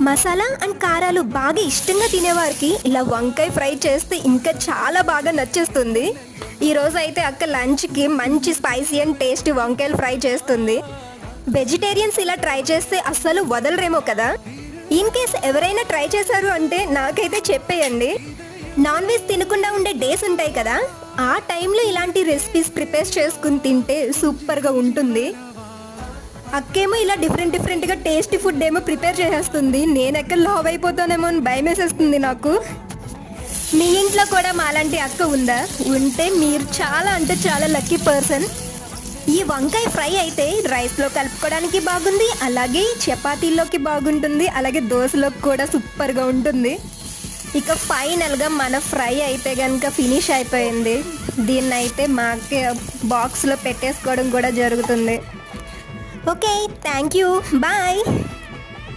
Masala and కారాలు బాగా ఇష్టంగా తినేవారికి ఇలా వంకాయ ఫ్రై చేస్తే ఇంకా చాలా బాగా నచ్చేస్తుంది. ఈరోజు అయితే అక్క లంచ్కి మంచి స్పైసీ అండ్ టేస్టీ వంకాయలు ఫ్రై చేస్తుంది. వెజిటేరియన్స్ ఇలా ట్రై చేస్తే అస్సలు వదలరేమో కదా. ఇన్ కేస్ ఎవరైనా ట్రై చేశారు అంటే నాకైతే చెప్పేయండి. నాన్ వెజ్ తినకుండా ఉండే డేస్ ఉంటాయి కదా, ఆ టైంలో ఇలాంటి రెసిపీస్ ప్రిపేర్ చేసుకుని తింటే సూపర్గా ఉంటుంది. అక్కేమో ఇలా డిఫరెంట్గా టేస్టీ ఫుడ్ ఏమో ప్రిపేర్ చేసేస్తుంది. నేను ఎక్కడ లావ్ అయిపోతానేమో అని భయం వేసేస్తుంది నాకు. మీ ఇంట్లో కూడా మాలాంటి అక్క ఉందా? ఉంటే మీరు చాలా అంటే చాలా లక్కీ పర్సన్. ఈ వంకాయ ఫ్రై అయితే రైస్లో కలుపుకోవడానికి బాగుంది, అలాగే చపాతీలోకి బాగుంటుంది, అలాగే దోశలోకి కూడా సూపర్గా ఉంటుంది. ఇక ఫైనల్గా మన ఫ్రై అయితే కనుక ఫినిష్ అయిపోయింది. దీన్ని అయితే మాకే బాక్స్లో పెట్టేసుకోవడం కూడా జరుగుతుంది. Okay, thank you, bye.